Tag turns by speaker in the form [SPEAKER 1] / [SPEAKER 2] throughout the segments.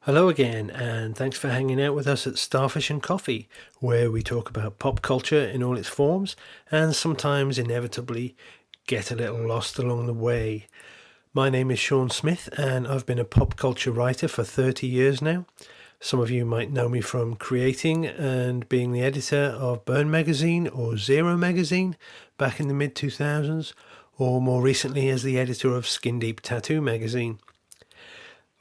[SPEAKER 1] Hello again, and thanks for hanging out with us at Starfish and Coffee, where we talk about pop culture in all its forms and sometimes inevitably get a little lost along the way. My name is Sean Smith, and I've been a pop culture writer for 30 years now. Some of you might know me from creating and being the editor of Burn Magazine or Zero Magazine back in the mid 2000s, or more recently as the editor of Skin Deep Tattoo Magazine.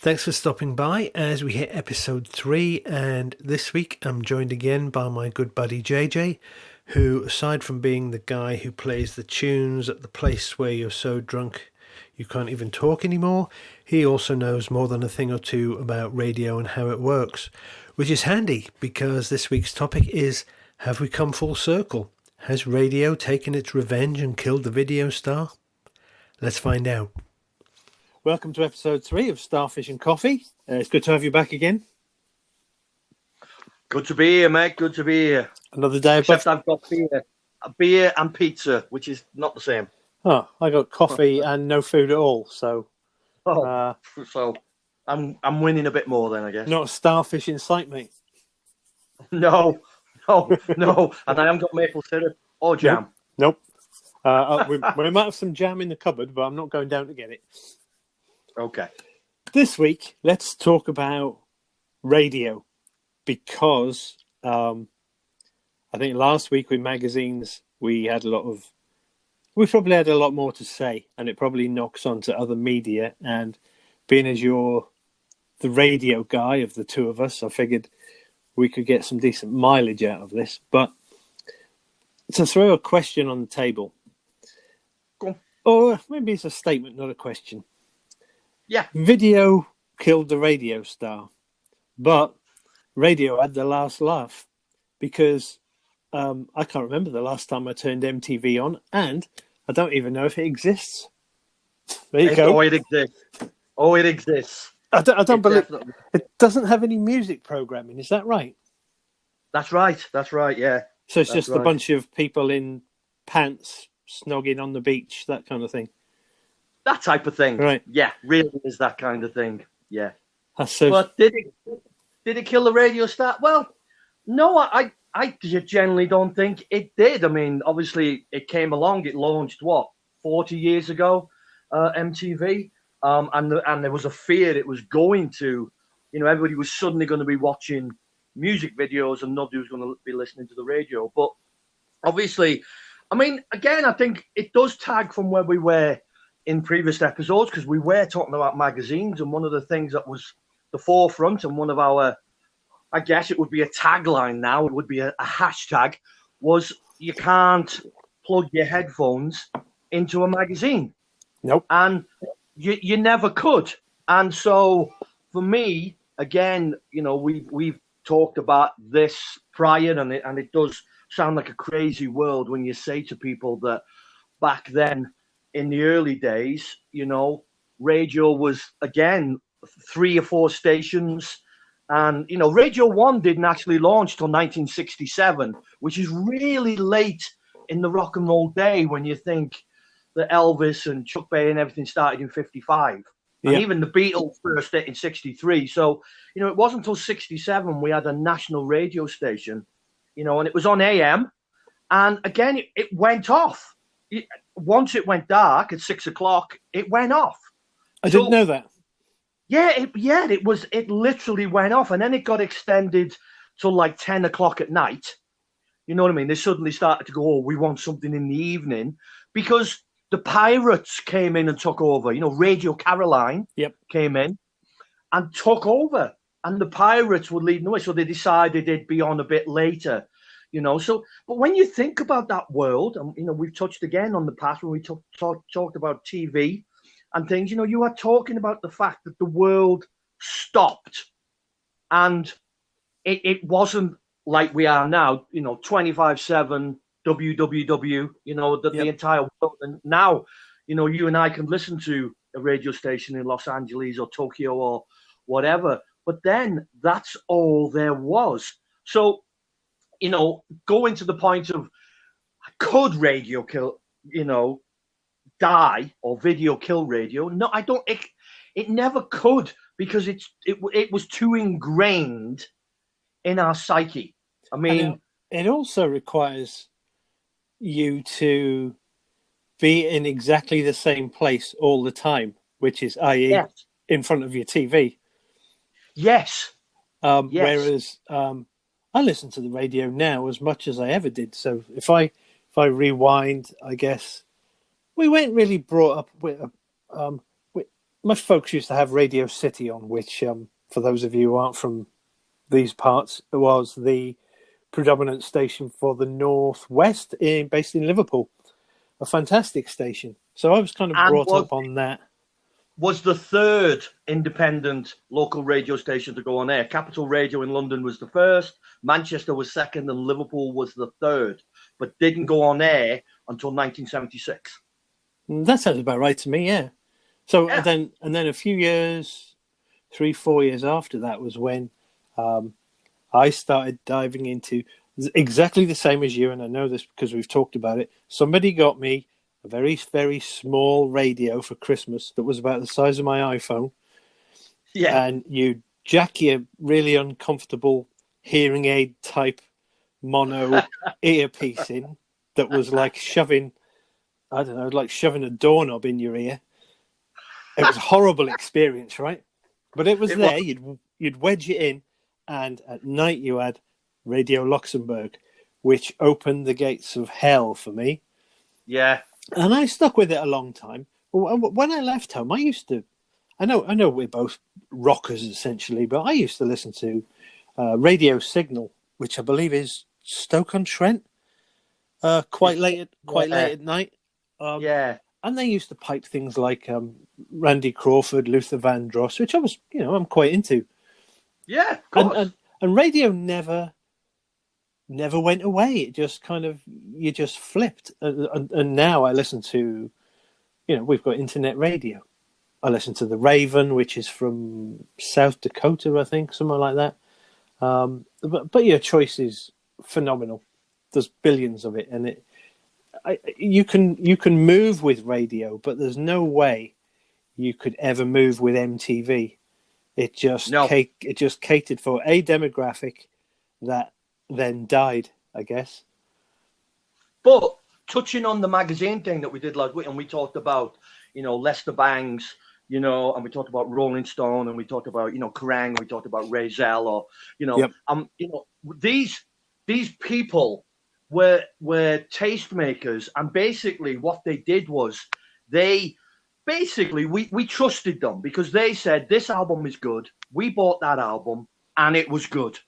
[SPEAKER 1] Thanks for stopping by as we hit episode 3, and this week I'm joined again by my good buddy JJ, who, aside from being the guy who plays the tunes at the place where you're so drunk you can't even talk anymore, he also knows more than a thing or two about radio and how it works, which is handy because this week's topic is, have we come full circle? Has radio taken its revenge and killed the video star? Let's find out. Welcome to episode 3 of Starfish and Coffee. It's good to have you back again.
[SPEAKER 2] Good to be here, mate. Good to be here.
[SPEAKER 1] Another day.
[SPEAKER 2] Except I've got beer and pizza, which is not the same.
[SPEAKER 1] Oh, I got coffee and no food at all. So,
[SPEAKER 2] so I'm winning a bit more then, I guess.
[SPEAKER 1] Not a starfish in sight, mate.
[SPEAKER 2] No. And I haven't got maple syrup or jam.
[SPEAKER 1] Nope. We might have some jam in the cupboard, but I'm not going down to get it.
[SPEAKER 2] Okay.
[SPEAKER 1] This week, let's talk about radio because I think last week with magazines we probably had a lot more to say, and it probably knocks onto other media. And being as you're the radio guy of the two of us, I figured we could get some decent mileage out of this. But to throw a question on the table,
[SPEAKER 2] go on.
[SPEAKER 1] Or maybe it's a statement, not a question.
[SPEAKER 2] Yeah.
[SPEAKER 1] Video killed the radio star, but radio had the last laugh because I can't remember the last time I turned MTV on, and I don't even know if it exists. There you go.
[SPEAKER 2] Oh, it exists.
[SPEAKER 1] I don't believe it doesn't have any music programming. Is that right?
[SPEAKER 2] That's right. Yeah.
[SPEAKER 1] So it's just a bunch of people in pants snogging on the beach, that kind of thing.
[SPEAKER 2] That type of thing.
[SPEAKER 1] Right.
[SPEAKER 2] Yeah, really is that kind of thing. Yeah.
[SPEAKER 1] So,
[SPEAKER 2] but did it kill the radio star? Well, no, I generally don't think it did. I mean, obviously it came along. It launched 40 years ago, MTV, and there was a fear it was going to, everybody was suddenly going to be watching music videos and nobody was going to be listening to the radio. But obviously, I mean, again, I think it does tag from where we were in previous episodes, because we were talking about magazines, and one of the things that was the forefront and one of our, I guess it would be a tagline now, it would be a hashtag, was you can't plug your headphones into a magazine.
[SPEAKER 1] Nope.
[SPEAKER 2] And you never could. And so for me, again, we've talked about this prior, and it does sound like a crazy world when you say to people that back then, in the early days, radio was, again, 3 or 4 stations. And, Radio 1 didn't actually launch till 1967, which is really late in the rock and roll day when you think that Elvis and Chuck Berry and everything started in 55. Yeah. And even the Beatles first hit in 63. So, it wasn't until 67 we had a national radio station, and it was on AM. And again, it went off. Once it went dark at 6 o'clock, it went off.
[SPEAKER 1] I didn't know that.
[SPEAKER 2] Yeah, it literally went off, and then it got extended till like 10 o'clock at night. You know what I mean? They suddenly started to go, we want something in the evening, because the pirates came in and took over. Radio Caroline came in and took over, and the pirates were leading the way, so they decided they'd be on a bit later. So, but when you think about that world, and we've touched again on the past when we talked about TV and things, you are talking about the fact that the world stopped, and it wasn't like we are now, 24/7 WWW, the entire world. And now, you and I can listen to a radio station in Los Angeles or Tokyo or whatever, but then that's all there was. So, going to the point of, could radio kill, die, or video kill radio? No, I don't. It never could, because it was too ingrained in our psyche. I mean,
[SPEAKER 3] it also requires you to be in exactly the same place all the time, which is, i.e.,
[SPEAKER 2] yes,
[SPEAKER 3] in front of your TV.
[SPEAKER 2] yes, yes,
[SPEAKER 3] Whereas I listen to the radio now as much as I ever did. So if I rewind, I guess we weren't really brought up with. My folks used to have Radio City on, which, for those of you who aren't from these parts, was the predominant station for the Northwest, based in Liverpool. A fantastic station. So I was kind of brought up on that.
[SPEAKER 2] Was the third independent local radio station to go on air. Capital Radio in London was the first, Manchester was second, and Liverpool was the third, but didn't go on air until 1976.
[SPEAKER 3] That sounds about right to me, yeah. So yeah. And then a few years, 3-4 years after that was when I started diving into exactly the same as you, and I know this because we've talked about it. Somebody got me a very, very small radio for Christmas that was about the size of my iPhone.
[SPEAKER 2] Yeah.
[SPEAKER 3] And you jack your really uncomfortable hearing aid type mono earpiece in that was like shoving a doorknob in your ear. It was a horrible experience, right? But it was there. You'd wedge it in, and at night you had Radio Luxembourg, which opened the gates of hell for me.
[SPEAKER 2] Yeah.
[SPEAKER 3] And I stuck with it a long time. When I left home, I know we're both rockers essentially, but I used to listen to Radio Signal, which I believe is Stoke-on-Trent, quite late at night.
[SPEAKER 2] Yeah.
[SPEAKER 3] And they used to pipe things like Randy Crawford, Luther Vandross, which I'm quite into.
[SPEAKER 2] Yeah, of course.
[SPEAKER 3] And radio never went away. It just you just flipped. And now I listen to, we've got internet radio. I listen to The Raven, which is from South Dakota, I think, somewhere like that. But your choice is phenomenal. There's billions of it, and you can move with radio, but there's no way you could ever move with MTV. It just catered for a demographic that then died, I guess.
[SPEAKER 2] But touching on the magazine thing that we did last week, and we talked about, Lester Bangs, and we talked about Rolling Stone, and we talked about, Kerrang, we talked about Ray Zell, or,
[SPEAKER 3] Yep.
[SPEAKER 2] These people were tastemakers, and basically what they did was we trusted them because they said this album is good. We bought that album and it was good.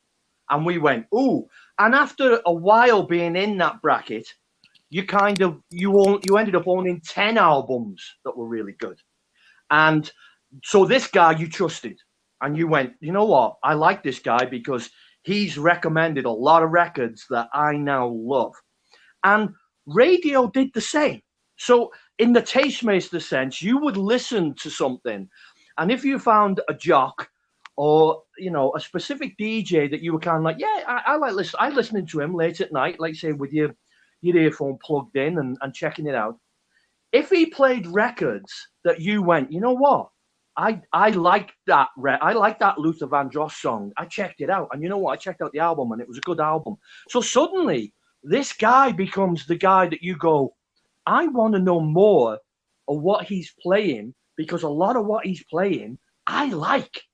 [SPEAKER 2] And we went, ooh. And after a while being in that bracket, you ended up owning 10 albums that were really good. And so this guy you trusted, and you went, you know what? I like this guy because he's recommended a lot of records that I now love. And radio did the same. So in the tastemaker sense, you would listen to something, and if you found a jock or a specific DJ that you were kind of like, yeah, I like listening to him late at night, like say with your earphone plugged in and checking it out. If he played records that you went, you know what, I like that I like that Luther Vandross song. I checked it out, and you know what, I checked out the album, and it was a good album. So suddenly, this guy becomes the guy that you go, I want to know more of what he's playing, because a lot of what he's playing I like,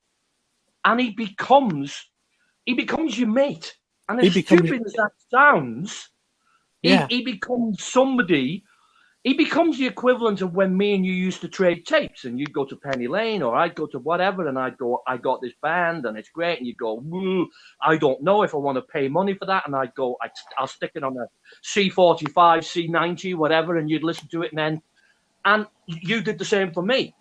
[SPEAKER 2] and he becomes your mate. And as stupid as that sounds, he becomes somebody. He becomes the equivalent of when me and you used to trade tapes, and you'd go to Penny Lane, or I'd go to whatever, and I'd go, I got this band and it's great, and you'd go, I don't know if I want to pay money for that, and I'd go, I'll stick it on a C45, C90, whatever, and you'd listen to it, and you did the same for me.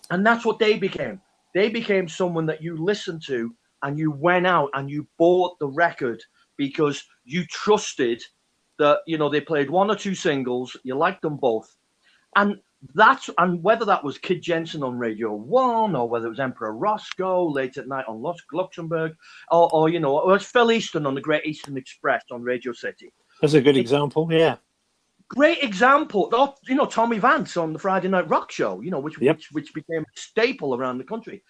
[SPEAKER 2] And that's what they became. They became someone that you listened to, and you went out and you bought the record because you trusted that, they played one or two singles, you liked them both. And whether that was Kid Jensen on Radio 1, or whether it was Emperor Roscoe late at night on Luxembourg, or it was Phil Easton on the Great Eastern Express on Radio City.
[SPEAKER 3] That's a good example, yeah.
[SPEAKER 2] Great example. Tommy Vance on the Friday Night Rock Show, which became a staple around the country.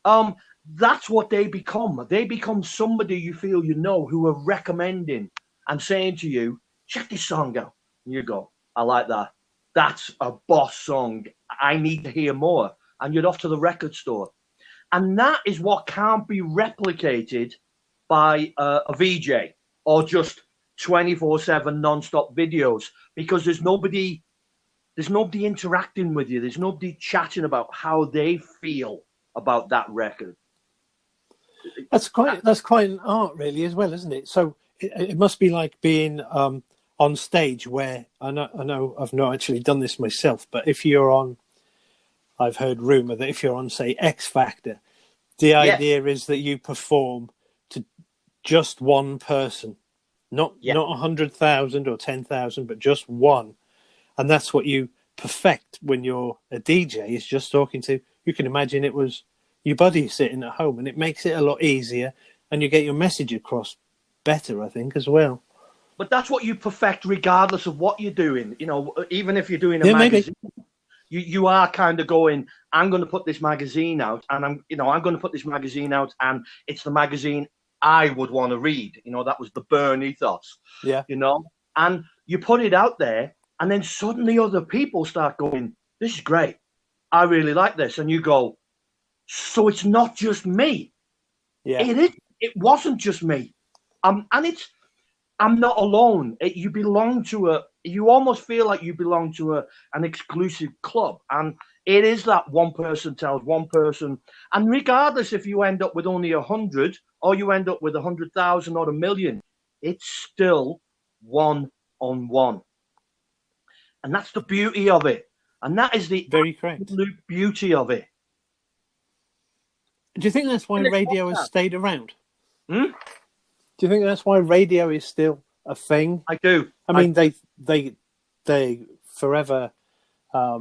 [SPEAKER 2] That's what they become. They become somebody you feel you know, who are recommending and saying to you, check this song out. And you go, I like that. That's a boss song. I need to hear more. And you're off to the record store. And that is what can't be replicated by a VJ or just 24/7 non-stop videos, because there's nobody interacting with you. There's nobody chatting about how they feel about that record.
[SPEAKER 3] That's quite an art, really, as well, isn't it? So it must be like being on stage, where I know I've not actually done this myself, but if you're on, I've heard rumor that if you're on, say, X Factor, the idea is that you perform to just one person, not 100,000 or 10,000, but just one, and that's what you perfect when you're a DJ. Is just talking to. You can imagine it was your buddy sitting at home, and it makes it a lot easier, and you get your message across better, I think, as well.
[SPEAKER 2] But that's what you perfect regardless of what you're doing. You know, even if you're doing a magazine, you are kind of going, I'm going to put this magazine out, and I'm going to put this magazine out, and it's the magazine I would want to read. You know, that was the Burn ethos.
[SPEAKER 3] Yeah.
[SPEAKER 2] You know, and you put it out there, and then suddenly other people start going, this is great. I really like this. And you go, so it's not just me.
[SPEAKER 3] Yeah.
[SPEAKER 2] It wasn't just me. And I'm not alone. You belong to you almost feel like you belong to an exclusive club. And it is that one person tells one person. And regardless if you end up with only 100 or you end up with 100,000 or 1 million, it's still one-on-one. And that's the beauty of it. And that is the
[SPEAKER 3] very correct
[SPEAKER 2] absolute beauty of it.
[SPEAKER 3] Do you think that's why radio has stayed around?
[SPEAKER 2] Hmm?
[SPEAKER 3] Do you think that's why radio is still a thing?
[SPEAKER 2] I do.
[SPEAKER 3] I mean, they forever. I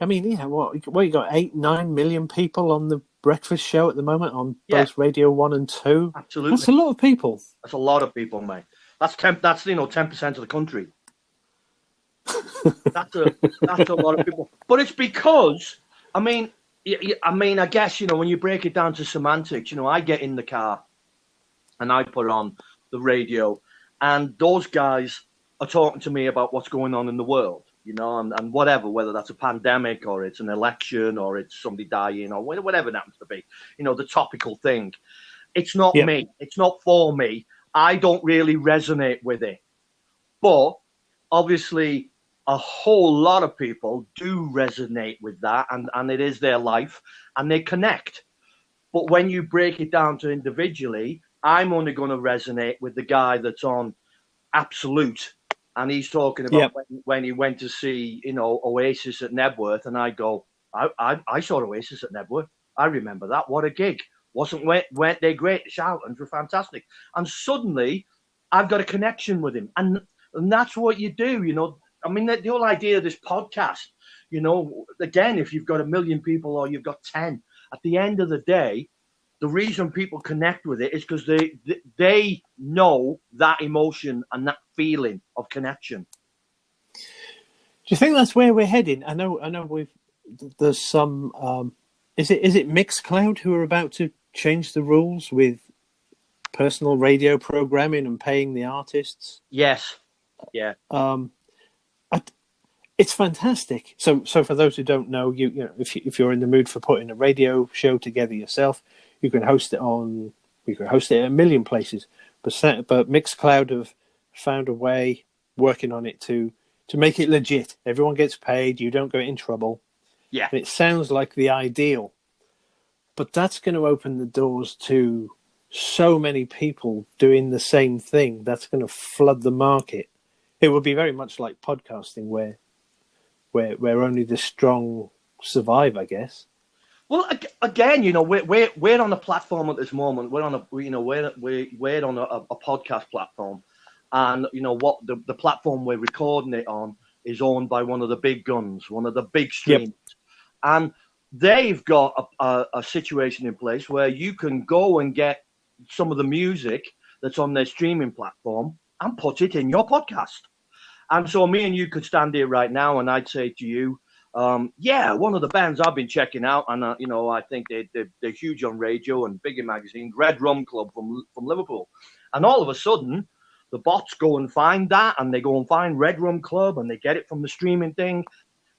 [SPEAKER 3] mean, yeah. What you got? 8-9 million people on the breakfast show at the moment on both Radio 1 and 2.
[SPEAKER 2] Absolutely,
[SPEAKER 3] that's a lot of people.
[SPEAKER 2] That's a lot of people, mate. That's 10% of the country. That's a lot of people. But it's because, I mean, I guess, when you break it down to semantics, I get in the car and I put on the radio, and those guys are talking to me about what's going on in the world, and whatever, whether that's a pandemic or it's an election or it's somebody dying or whatever it happens to be, the topical thing. It's not me. It's not for me. I don't really resonate with it. But obviously, a whole lot of people do resonate with that, and it is their life, and they connect. But when you break it down to individually, I'm only going to resonate with the guy that's on Absolute, and he's talking about when he went to see, Oasis at Nebworth, and I go, I saw Oasis at Nebworth. I remember that. What a gig. Weren't they great? The Charlatans were fantastic. And suddenly, I've got a connection with him. And that's what you do, I mean, the whole idea of this podcast, again, if you've got 1 million people or you've got 10, at the end of the day, the reason people connect with it is because they know that emotion and that feeling of connection.
[SPEAKER 3] Do you think that's where we're heading? I know there's some, is it Mixcloud who are about to change the rules with personal radio programming and paying the artists?
[SPEAKER 2] Yes. Yeah.
[SPEAKER 3] It's fantastic. So for those who don't know, if you're in the mood for putting a radio show together yourself, you can host it at a million places. But Mixcloud have found a way, working on it to make it legit. Everyone gets paid. You don't get in trouble.
[SPEAKER 2] Yeah.
[SPEAKER 3] And it sounds like the ideal, but that's going to open the doors to so many people doing the same thing. That's going to flood the market. It would be very much like podcasting, where only the strong survive, I guess.
[SPEAKER 2] Well, again, we're on a platform at this moment. We're on we're on a podcast platform, and what the platform we're recording it on is owned by one of the big guns, one of the big streamers, and they've got a situation in place where you can go and get some of the music that's on their streaming platform and put it in your podcast. And so me and you could stand here right now, and I'd say to you, Yeah, one of the bands I've been checking out, and I think they're huge on radio and big in magazines. Red Rum Club from Liverpool, and all of a sudden, the bots go and find that, and they go and find Red Rum Club, and they get it from the streaming thing,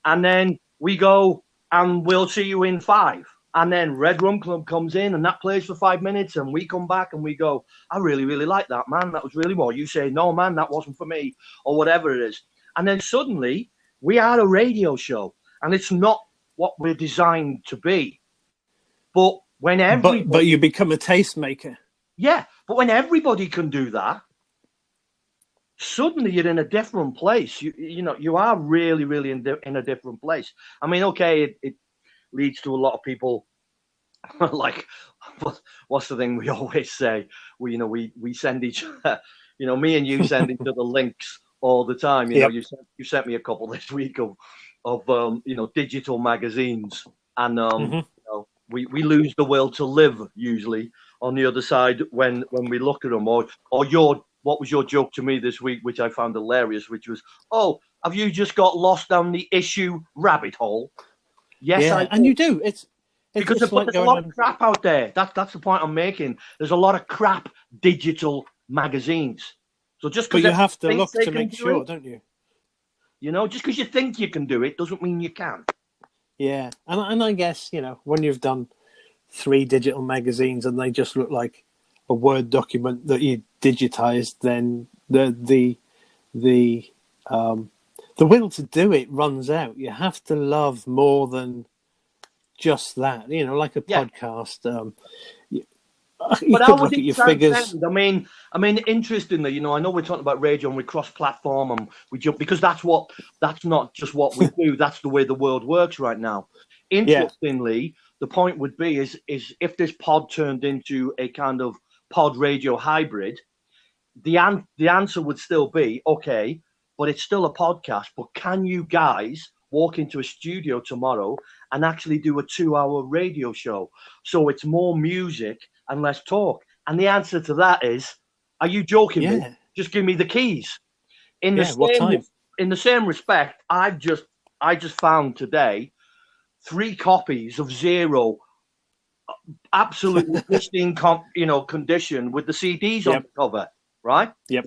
[SPEAKER 2] and then we go and we'll see you in 5. And then Red Rum Club comes in and that plays for 5 minutes, and we come back and we go, I really, really like that, man. That was really more. You say, no, man, that wasn't for me, or whatever it is. And then suddenly we are a radio show, and it's not what we're designed to be. But when everybody...
[SPEAKER 3] But you become a tastemaker.
[SPEAKER 2] Yeah, but when everybody can do that, suddenly you're in a different place. You are really, really in a different place. I mean, okay, it leads to a lot of people like, what's the thing we always say? We send each, me and you send each other links all the time. You sent me a couple this week of digital magazines, and we lose the will to live usually on the other side when we look at them. Or what was your joke to me this week, which I found hilarious, which was, oh, have you just got lost down the issue rabbit hole? Yes,
[SPEAKER 3] yeah, and you do. It's
[SPEAKER 2] because there's a lot of crap out there. That's the point I'm making. There's a lot of crap digital magazines. So just because
[SPEAKER 3] you have to look to make sure, don't you?
[SPEAKER 2] Just because you think you can do it doesn't mean you can.
[SPEAKER 3] Yeah, and I guess when you've done 3 digital magazines and they just look like a Word document that you digitized, then the will to do it runs out. You have to love more than just that, like a podcast. You
[SPEAKER 2] but
[SPEAKER 3] could look at your figures.
[SPEAKER 2] I mean, interestingly, I know we're talking about radio and we cross-platform and we jump because that's not just what we do. That's the way the world works right now. Interestingly, the point would be is if this pod turned into a kind of pod radio hybrid, the answer would still be okay, but it's still a podcast. But can you guys walk into a studio tomorrow and actually do a 2-hour radio show? So it's more music and less talk. And the answer to that is, are you joking me? Just give me the keys. In the same respect, I just found today 3 copies of Zero, absolutely pristine, condition with the CDs on the cover, right?
[SPEAKER 3] Yep.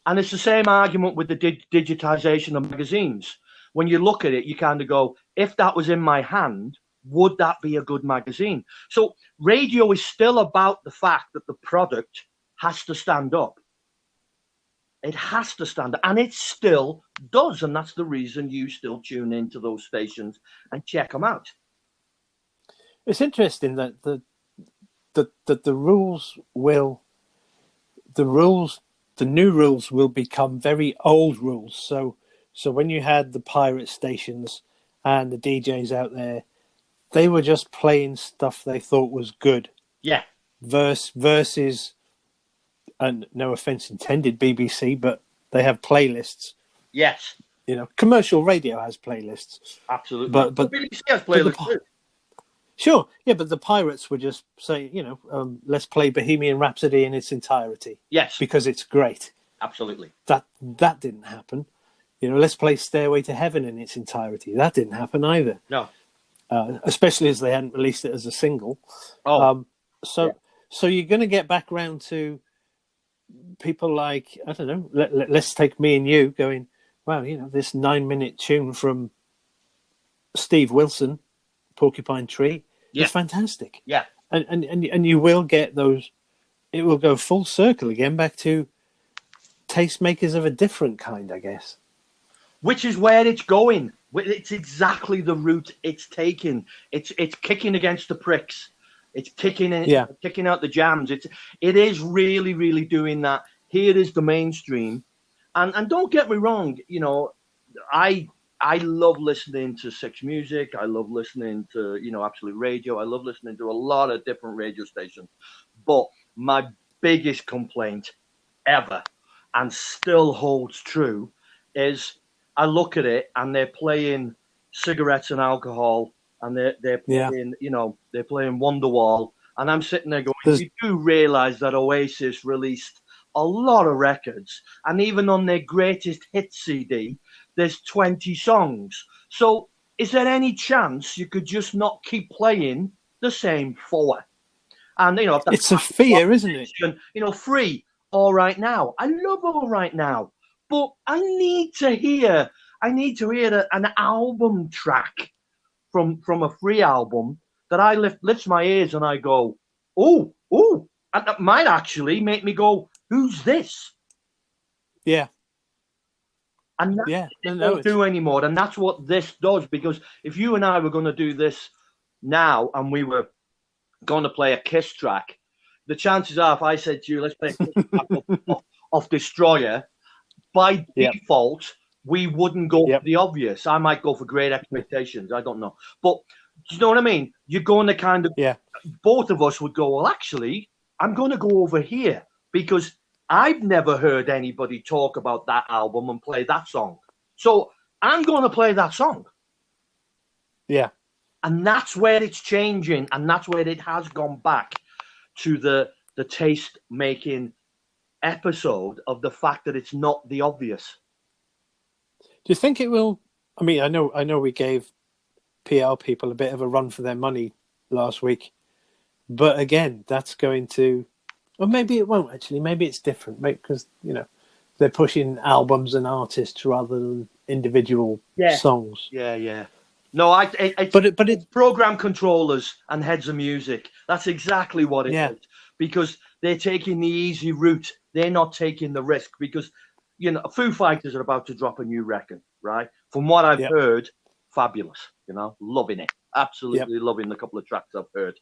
[SPEAKER 2] And it's the same argument with the digitization of magazines. When you look at it, you kind of go, if that was in my hand, would that be a good magazine? So radio is still about the fact that the product has to stand up. It has to stand up, and it still does. And that's the reason you still tune into those stations and check them out.
[SPEAKER 3] It's interesting that the new rules will become very old rules. So when you had the pirate stations and the DJs out there, they were just playing stuff they thought was good.
[SPEAKER 2] Yeah.
[SPEAKER 3] Versus, and no offense intended, BBC, but they have playlists.
[SPEAKER 2] Yes.
[SPEAKER 3] Commercial radio has playlists.
[SPEAKER 2] Absolutely.
[SPEAKER 3] But
[SPEAKER 2] BBC has playlists too.
[SPEAKER 3] Sure, yeah, but the pirates would just say, let's play Bohemian Rhapsody in its entirety.
[SPEAKER 2] Yes.
[SPEAKER 3] Because it's great.
[SPEAKER 2] Absolutely.
[SPEAKER 3] That didn't happen. Let's play Stairway to Heaven in its entirety. That didn't happen either.
[SPEAKER 2] No.
[SPEAKER 3] Especially as they hadn't released it as a single.
[SPEAKER 2] Oh.
[SPEAKER 3] So you're going to get back around to people like, I don't know, let's take Me and You going, wow, this 9-minute tune from Steve Wilson, Porcupine Tree, is fantastic.
[SPEAKER 2] Yeah.
[SPEAKER 3] And you will get those, it will go full circle again back to tastemakers of a different kind, I guess.
[SPEAKER 2] Which is where it's going. It's exactly the route it's taking. It's kicking against the pricks. It's kicking out the jams. It is really, really doing that. Here is the mainstream. And don't get me wrong, I love listening to Six Music. I love listening to, Absolute Radio. I love listening to a lot of different radio stations. But my biggest complaint ever, and still holds true, is I look at it and they're playing Cigarettes and Alcohol, and they're playing, they're playing Wonderwall, and I'm sitting there going, you do realise that Oasis released a lot of records, and even on their greatest hit CD, there's 20 songs. So is there any chance you could just not keep playing the same 4? And if that's
[SPEAKER 3] It's a fear, isn't it?
[SPEAKER 2] Free All Right Now. I love All Right Now, but I need to hear an album track from a Free album that I lifts my ears and I go, oh, and that might actually make me go, who's this?
[SPEAKER 3] Yeah.
[SPEAKER 2] And that's don't do anymore. And that's what this does, because if you and I were going to do this now and we were going to play a Kiss track, the chances are, if I said to you, let's play a Kiss track off Destroyer, by default, we wouldn't go for the obvious. I might go for Great Expectations. I don't know. But do you know what I mean? You're going to kind of, both of us would go, well, actually, I'm going to go over here because I've never heard anybody talk about that album and play that song. So I'm going to play that song.
[SPEAKER 3] Yeah.
[SPEAKER 2] And that's where it's changing. And that's where it has gone back to the taste-making episode of the fact that it's not the obvious.
[SPEAKER 3] Do you think it will? I mean, I know we gave PR people a bit of a run for their money last week, but again, that's going to, or maybe it won't actually. Maybe it's different, because they're pushing albums and artists rather than individual songs.
[SPEAKER 2] Yeah. No, but it's program controllers and heads of music. That's exactly what it is, because they're taking the easy route. They're not taking the risk, because Foo Fighters are about to drop a new record, right? From what I've heard, fabulous. Loving it, absolutely loving the couple of tracks I've heard.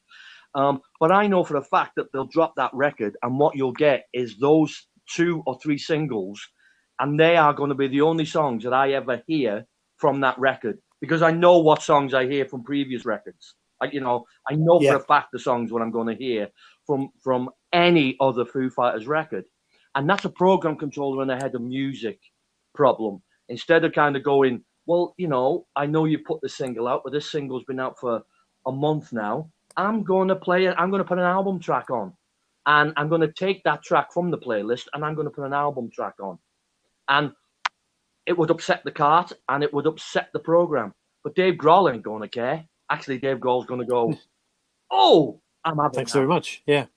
[SPEAKER 2] But I know for a fact that they'll drop that record, and what you'll get is those 2 or 3 singles, and they are going to be the only songs that I ever hear from that record, because I know what songs I hear from previous records. I know for a fact the songs what I'm going to hear from any other Foo Fighters record. And that's a program controller and a head of music problem. Instead of kind of going, well, I know you put the single out, but this single's been out for a month now. I'm going to put an album track on. And I'm going to take that track from the playlist and I'm going to put an album track on. And it would upset the cart and it would upset the program. But Dave Grohl ain't going to care. Actually, Dave Grohl's going to go, oh, I'm having
[SPEAKER 3] Thanks very much. Yeah.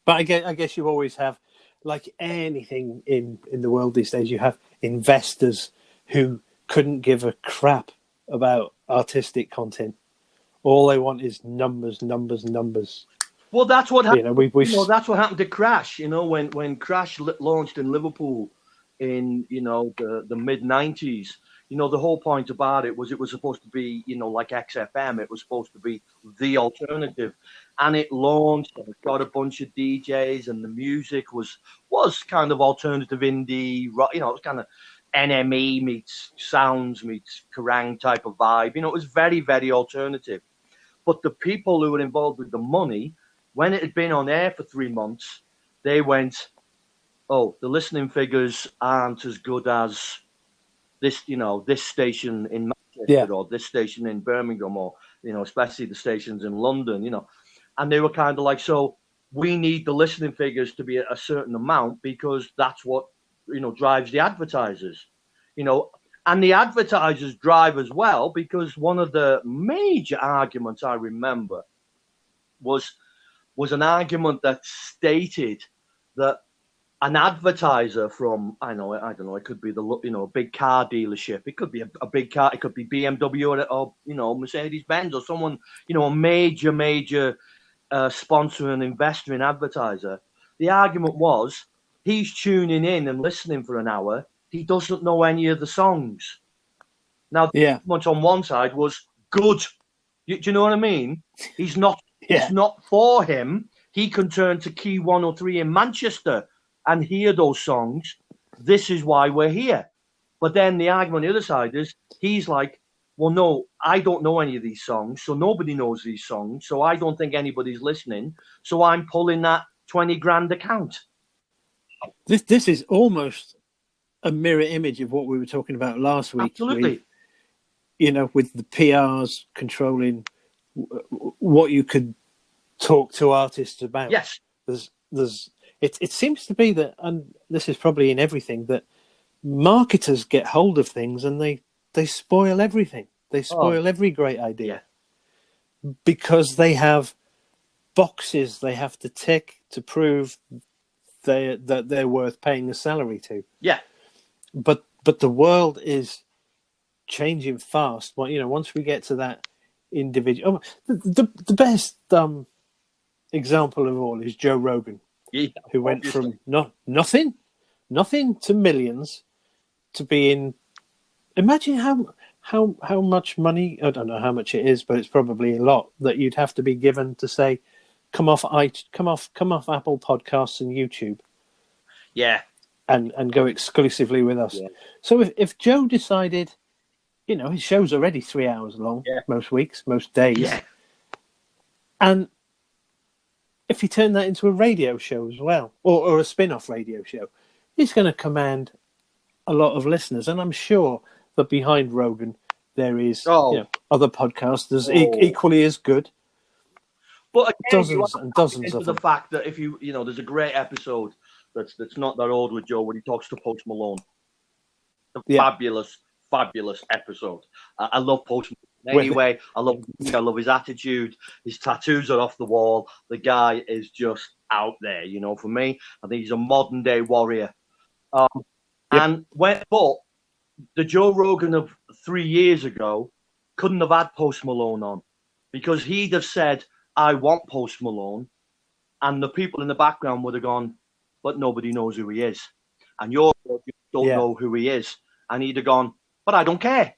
[SPEAKER 3] But I guess you always have, like anything in the world these days, you have investors who couldn't give a crap about artistic content. All they want is numbers.
[SPEAKER 2] Well, that's what happened. That's what happened to Crash. When Crash launched in Liverpool in the mid '90s. The whole point about it was supposed to be like XFM. It was supposed to be the alternative, and it launched and it got a bunch of DJs, and the music was kind of alternative indie rock. It was kind of NME meets Sounds meets Kerrang type of vibe. It was very, very alternative. But the people who were involved with the money, when it had been on air for 3 months, they went, oh, the listening figures aren't as good as this, this station in Manchester or this station in Birmingham, or, especially the stations in London, and they were kind of like, so we need the listening figures to be a certain amount because that's what, drives the advertisers, and the advertisers drive as well, because one of the major arguments I remember was an argument that stated that an advertiser from, I don't know, it could be a big car dealership, it could be a big car, it could be BMW or Mercedes-Benz or someone, a major sponsor and investor in advertiser. The argument was he's tuning in and listening for an hour. He doesn't know any of the songs. Now, the argument on one side was good. Do you know what I mean? He's not. It's not for him. He can turn to Key 103 in Manchester and hear those songs. This is why we're here. But then the argument on the other side is he's like, well, no, I don't know any of these songs, so nobody knows these songs, so I don't think anybody's listening, so I'm pulling that 20 grand account.
[SPEAKER 3] This is almost a mirror image of what we were talking about last week.
[SPEAKER 2] Absolutely.
[SPEAKER 3] With the PRs controlling what you could talk to artists about.
[SPEAKER 2] Yes.
[SPEAKER 3] It seems to be that, and this is probably in everything, that marketers get hold of things and they they spoil everything. They spoil every great idea because they have boxes they have to tick to prove that they're worth paying a salary to.
[SPEAKER 2] Yeah.
[SPEAKER 3] But the world is changing fast. Well, once we get to that individual, the best example of all is Joe Rogan, who went from nothing to millions to being. Imagine how much money, I don't know how much it is, but it's probably a lot that you'd have to be given to say, come off Apple Podcasts and YouTube.
[SPEAKER 2] Yeah.
[SPEAKER 3] And go exclusively with us.
[SPEAKER 2] Yeah.
[SPEAKER 3] So if Joe decided, his show's already 3 hours long, most weeks, most days.
[SPEAKER 2] Yeah.
[SPEAKER 3] And if he turned that into a radio show as well, or a spin-off radio show, he's going to command a lot of listeners. And I'm sure that behind Rogan, there is other podcasters equally as good.
[SPEAKER 2] But again,
[SPEAKER 3] dozens and dozens of them.
[SPEAKER 2] The fact that if there's a great episode that's not that old with Joe when he talks to Post Malone. Fabulous episode. I love Post Malone anyway. I love his attitude. His tattoos are off the wall. The guy is just out there. For me, I think he's a modern day warrior. But the Joe Rogan of 3 years ago couldn't have had Post Malone on because he'd have said, I want Post Malone, and the people in the background would have gone, but nobody knows who he is. And you don't know who he is. And he'd have gone, but I don't care.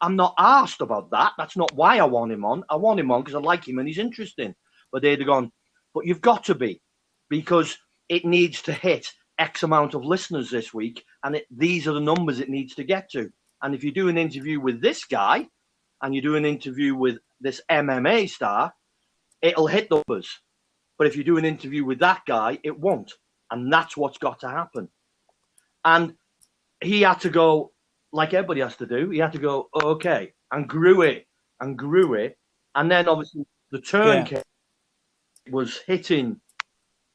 [SPEAKER 2] I'm not asked about that. That's not why I want him on. I want him on because I like him and he's interesting. But they'd have gone, but you've got to be, because it needs to hit X amount of listeners this week, and these are the numbers it needs to get to. And if you do an interview with this guy, and you do an interview with this MMA star, it'll hit numbers. But if you do an interview with that guy, it won't. And that's what's got to happen. And he had to go, like everybody has to do, he had to go, okay, and grew it. And then obviously the turn was hitting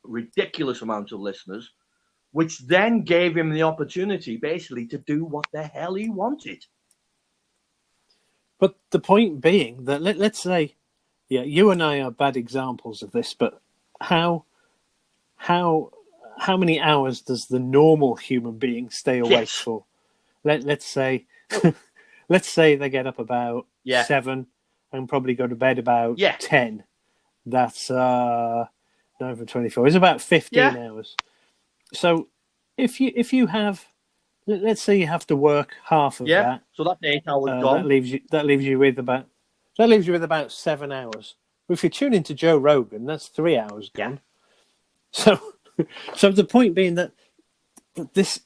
[SPEAKER 2] ridiculous amounts of listeners, which then gave him the opportunity basically to do what the hell he wanted.
[SPEAKER 3] But the point being that let's say, you and I are bad examples of this, but how many hours does the normal human being stay awake for? Let's say they get up about 7 and probably go to bed about 10. That's 9 for 24. It's about 15 hours. So if you have, let's say you have to work half of that.
[SPEAKER 2] So that's 8 hours gone.
[SPEAKER 3] That leaves you with about 7 hours. If you tune into Joe Rogan, that's 3 hours gone. So the point being that this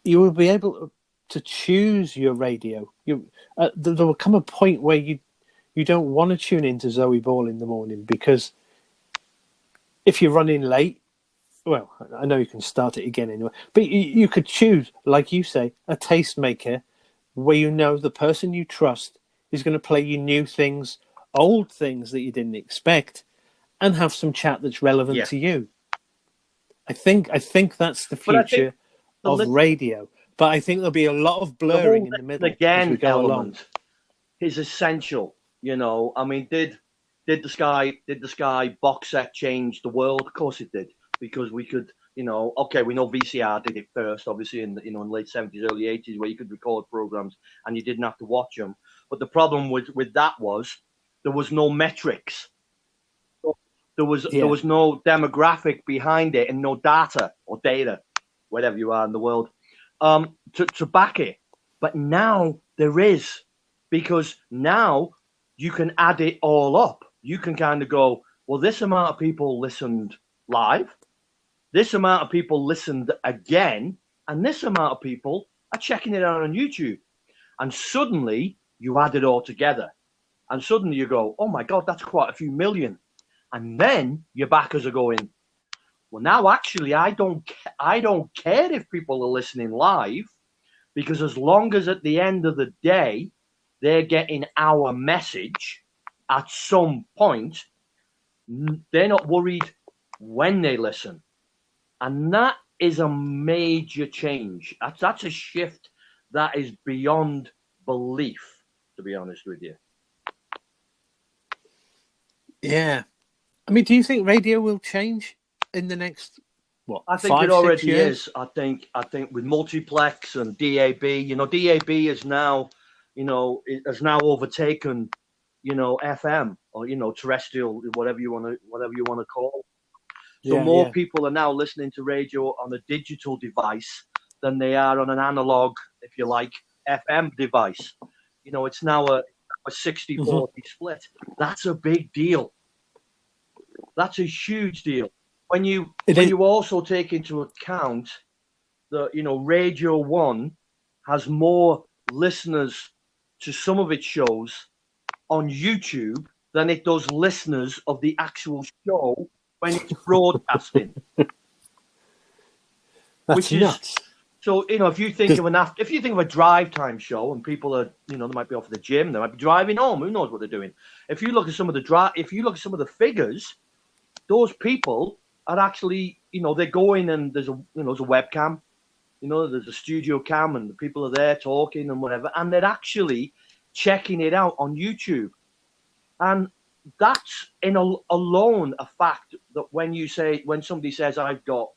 [SPEAKER 3] you will be able to choose your radio. There will come a point where you don't want to tune into Zoe Ball in the morning, because if you're running late, well, I know you can start it again anyway, but you could choose, like you say, a tastemaker where the person you trust is going to play you new things, old things that you didn't expect, and have some chat that's relevant to you. I think that's the future of radio. But I think there'll be a lot of blurring in the middle.
[SPEAKER 2] Again, element is essential. I mean, did the Sky box set change the world? Of course it did, because we could, we know VCR did it first, obviously in the late 70s, early 80s, where you could record programs and you didn't have to watch them. But the problem with that was there was no metrics. There was no demographic behind it and no data, whatever you are in the world, to back it. But now there is, because now you can add it all up. You can kind of go, well, this amount of people listened live, this amount of people listened again, and this amount of people are checking it out on YouTube. And suddenly you add it all together. And suddenly you go, oh my God, that's quite a few million. And then your backers are going, well, now actually I don't care if people are listening live, because as long as at the end of the day they're getting our message at some point, they're not worried when they listen. And that is a major change. That's a shift That is beyond belief, to be honest with you.
[SPEAKER 3] Yeah. I mean, do you think radio will change in the next, what,
[SPEAKER 2] I think
[SPEAKER 3] 5,
[SPEAKER 2] it
[SPEAKER 3] 6
[SPEAKER 2] already
[SPEAKER 3] years?
[SPEAKER 2] is. I think with multiplex and DAB, DAB is now, it has now overtaken, FM or terrestrial, whatever you want to call it. So more
[SPEAKER 3] Yeah.
[SPEAKER 2] people are now listening to radio on a digital device than they are on an analog, if you like, FM device. It's now a 60-40 split. That's a big deal. That's a huge deal. When you also take into account that Radio 1 has more listeners to some of its shows on YouTube than it does listeners of the actual show when it's broadcasting.
[SPEAKER 3] That's nuts.
[SPEAKER 2] So if you think of a drive time show and people are they might be off at the gym, they might be driving home, who knows what they're doing. If you look at some of the figures, those people are actually they go in and there's a webcam, there's a studio cam and the people are there talking and whatever, and they're actually checking it out on YouTube. And that's alone a fact that when somebody says I've got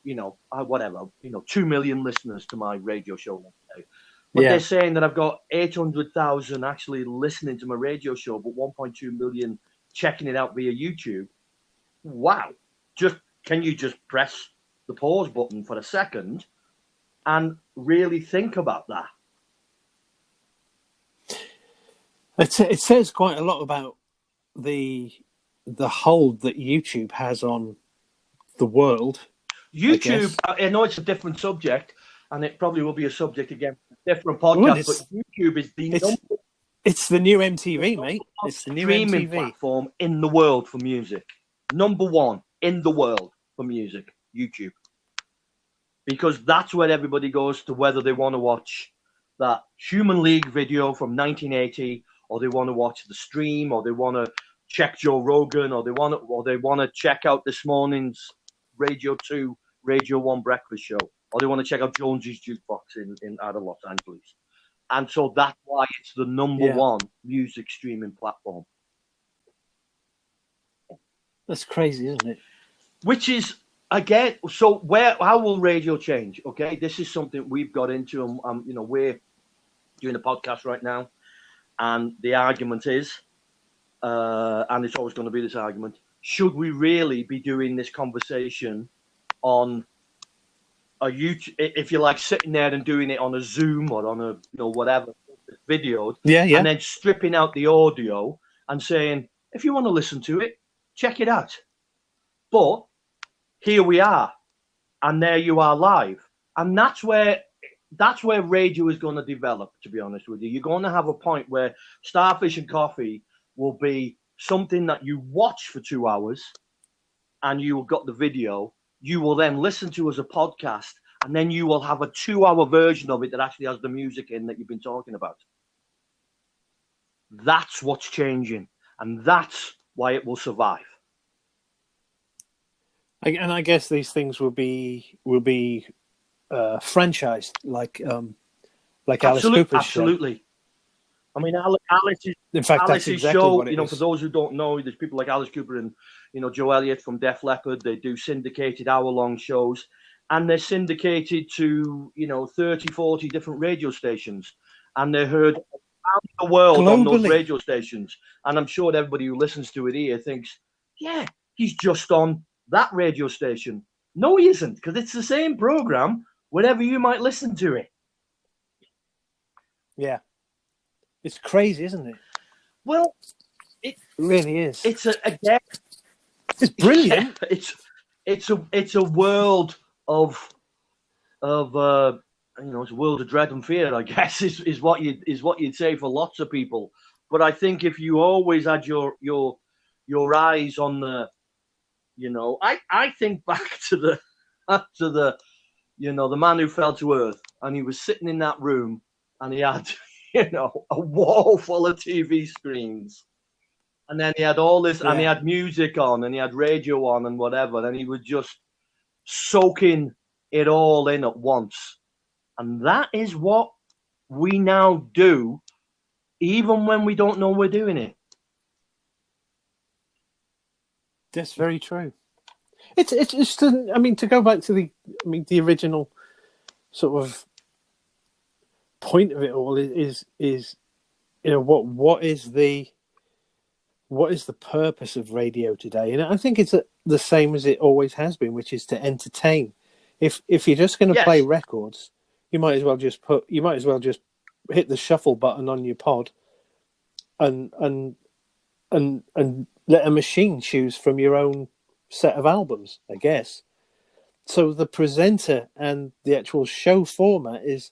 [SPEAKER 2] 2 million listeners to my radio show, but they're saying that I've got 800,000 actually listening to my radio show, but 1.2 million checking it out via YouTube. Wow. Can you just press the pause button for a second and really think about that?
[SPEAKER 3] It says quite a lot about the hold that YouTube has on the world.
[SPEAKER 2] YouTube, I know it's a different subject, and it probably will be a subject again for a different podcast, but YouTube is
[SPEAKER 3] it's the new MTV, mate. It's the new
[SPEAKER 2] streaming
[SPEAKER 3] MTV
[SPEAKER 2] platform in the world for music. Number one in the world for music, YouTube. Because that's where everybody goes to, whether they want to watch that Human League video from 1980, or they want to watch the stream, or they want to check Joe Rogan, or they want to check out this morning's Radio 2, Radio 1 breakfast show, or they want to check out Jonesy's Jukebox out of Los Angeles. And so that's why it's the number one music streaming platform.
[SPEAKER 3] That's crazy, isn't it?
[SPEAKER 2] Which is, again, so how will radio change? Okay, this is something we've got into, and we're doing a podcast right now, and the argument is, and it's always going to be this argument, should we really be doing this conversation on a YouTube, if you like, sitting there and doing it on a Zoom or on a whatever videoed, and then stripping out the audio and saying, if you want to listen to it, check it out. But here we are, and there you are live, and that's where radio is going to develop. To be honest with you, you're going to have a point where Starfish and Coffee will be something that you watch for 2 hours, and you will got the video. You will then listen to as a podcast, and then you will have a 2-hour version of it that actually has the music in that you've been talking about. That's what's changing, and that's why it will survive.
[SPEAKER 3] And I guess these things will be franchised, like Alice Cooper's
[SPEAKER 2] absolutely.
[SPEAKER 3] show.
[SPEAKER 2] I mean, Alice's
[SPEAKER 3] exactly
[SPEAKER 2] show.
[SPEAKER 3] What it is.
[SPEAKER 2] For those who don't know, there's people like Alice Cooper and Joe Elliott from Def Leppard. They do syndicated hour-long shows, and they're syndicated to 30, 40 different radio stations, and they're heard around the world globally on those radio stations. And I'm sure everybody who listens to it here thinks, yeah, he's just on that radio station. No, he isn't, because it's the same program wherever you might listen to it.
[SPEAKER 3] Yeah. It's crazy, isn't it?
[SPEAKER 2] Well,
[SPEAKER 3] it really is.
[SPEAKER 2] It's
[SPEAKER 3] brilliant.
[SPEAKER 2] Yeah, it's a world of it's a world of dread and fear, I guess, is what you'd say for lots of people. But I think if you always had your eyes on the, I think back to the the man who fell to earth, and he was sitting in that room, and he had a wall full of TV screens, and then he had all this, and he had music on, and he had radio on, and whatever, and he was just soaking it all in at once. And that is what we now do, even when we don't know we're doing it.
[SPEAKER 3] That's very true. It's just, I mean, to go back to the original sort of point of it all is what is the purpose of radio today? And I think it's the same as it always has been, which is to entertain. If you're just going to play records, you might as well just hit the shuffle button on your pod and let a machine choose from your own set of albums, I guess. So the presenter and the actual show format is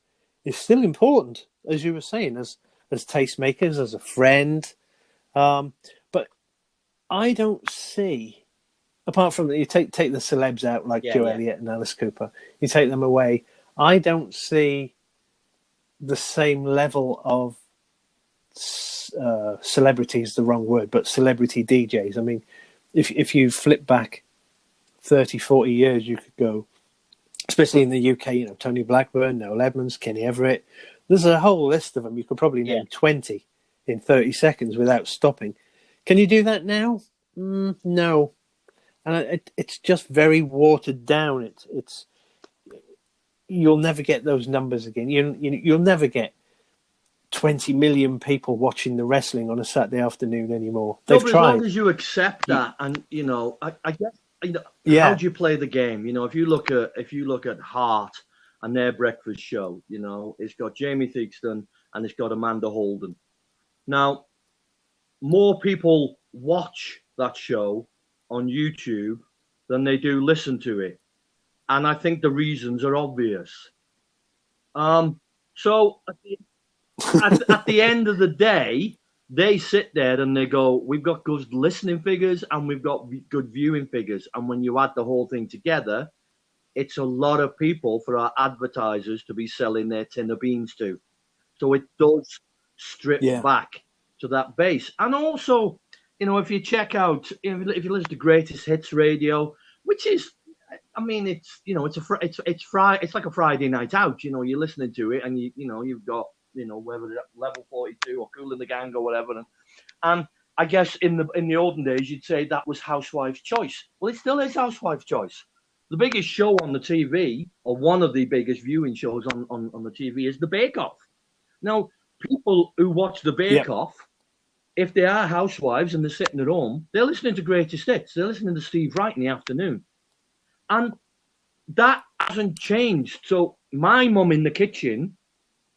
[SPEAKER 3] still important, as you were saying, as tastemakers, as a friend. But I don't see, apart from that, you take the celebs out like Joe Elliott and Alice Cooper, you take them away, I don't see the same level of celebrity is the wrong word, but celebrity DJs. I mean, if you flip back 30, 40 years, you could go, especially in the UK, Tony Blackburn, Noel Edmonds, Kenny Everett. There's a whole list of them. You could probably name 20 in 30 seconds without stopping. Can you do that now? No. And it's just very watered down. It's you'll never get those numbers again. You'll never get 20 million people watching the wrestling on a Saturday afternoon anymore. They've tried.
[SPEAKER 2] As long as you accept that, and I guess how do you play the game? If you look at Heart and their breakfast show, it's got Jamie Theakston and it's got Amanda Holden. Now, more people watch that show on YouTube than they do listen to it, and I think the reasons are obvious. So at the end of the day, they sit there and they go, we've got good listening figures and we've got good viewing figures. And when you add the whole thing together, it's a lot of people for our advertisers to be selling their tin of beans to. So it does strip back to that base. And also, if you check out, if you listen to Greatest Hits Radio, which is, I mean, it's like a Friday night out. You're listening to it and you've got, whether Level 42 or Kool and the Gang or whatever. And I guess in the olden days, you'd say that was Housewife's Choice. Well, it still is Housewife's Choice. The biggest show on the TV, or one of the biggest viewing shows on the TV, is the Bake Off. Now, people who watch the Bake Off, if they are housewives and they're sitting at home, they're listening to Greatest Hits. They're listening to Steve Wright in the afternoon. And that hasn't changed. So my mum in the kitchen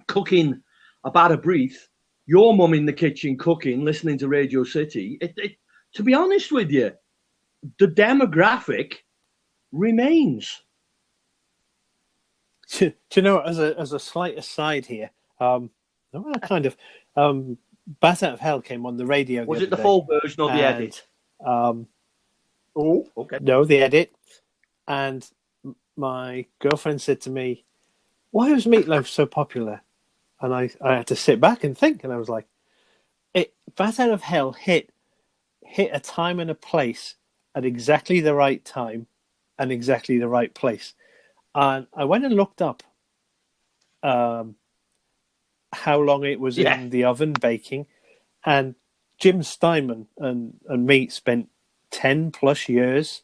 [SPEAKER 2] cooking a bad of breathe, your mum in the kitchen cooking, listening to Radio City. To be honest with you, the demographic remains.
[SPEAKER 3] Do you know, as a slight aside here, kind of Bat Out of Hell came on the radio.
[SPEAKER 2] Was it the full version or the edit? Okay.
[SPEAKER 3] No, the edit. And my girlfriend said to me, "Why was Meatloaf so popular?" And I had to sit back and think, and I was like, Bat Out of Hell hit a time and a place at exactly the right time and exactly the right place. And I went and looked up how long it was in the oven baking, and Jim Steinman and me spent 10 plus years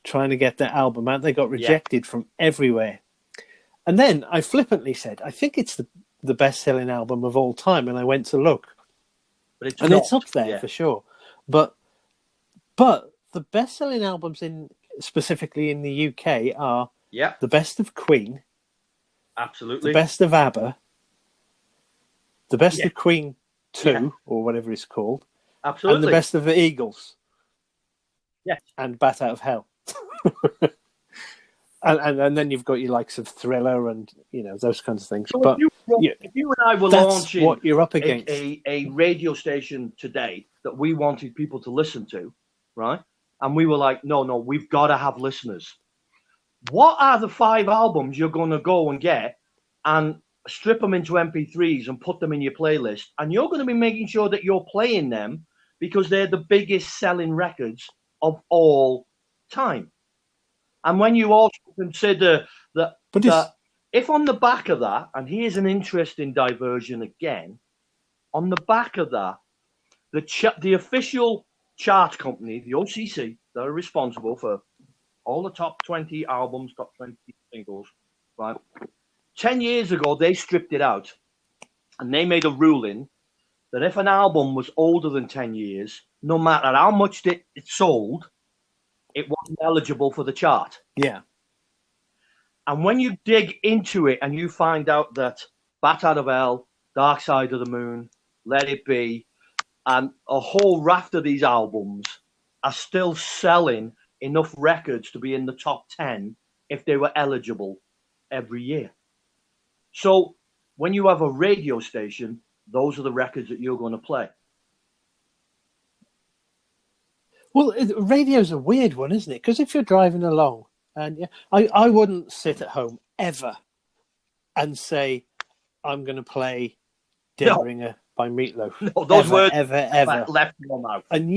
[SPEAKER 3] trying to get that album out. They got rejected from everywhere. And then I flippantly said, I think it's the best-selling album of all time, and I went to look.
[SPEAKER 2] But
[SPEAKER 3] it's up there for sure. But the best-selling albums specifically in the UK are the best of Queen,
[SPEAKER 2] absolutely,
[SPEAKER 3] the best of ABBA, the best of Queen 2 or whatever it's called,
[SPEAKER 2] absolutely,
[SPEAKER 3] and the best of the Eagles, and Bat Out of Hell. And then you've got your likes of Thriller and those kinds of things.
[SPEAKER 2] So
[SPEAKER 3] but
[SPEAKER 2] if you and I were
[SPEAKER 3] that's
[SPEAKER 2] launching
[SPEAKER 3] what you're up against.
[SPEAKER 2] A radio station today that we wanted people to listen to, right? And we were like, no, we've got to have listeners. What are the 5 albums you're going to go and get and strip them into MP3s and put them in your playlist? And you're going to be making sure that you're playing them because they're the biggest selling records of all time. And when you also consider that If on the back of that, and here's an interesting diversion again, on the back of that, the official chart company, the OCC, that are responsible for all the top 20 albums, top 20 singles, right? 10 years ago, they stripped it out, and they made a ruling that if an album was older than 10 years, no matter how much it sold, it wasn't eligible for the chart.
[SPEAKER 3] Yeah.
[SPEAKER 2] And when you dig into it and you find out that Bat Out of Hell, Dark Side of the Moon, Let It Be, and a whole raft of these albums are still selling enough records to be in the top 10 if they were eligible every year. So when you have a radio station, those are the records that you're going to play.
[SPEAKER 3] Well, radio's a weird one, isn't it? Because if you're driving along, and I wouldn't sit at home ever and say, I'm going to play Dead Ringer by Meatloaf.
[SPEAKER 2] No, those
[SPEAKER 3] ever,
[SPEAKER 2] words
[SPEAKER 3] ever
[SPEAKER 2] left your mouth.
[SPEAKER 3] And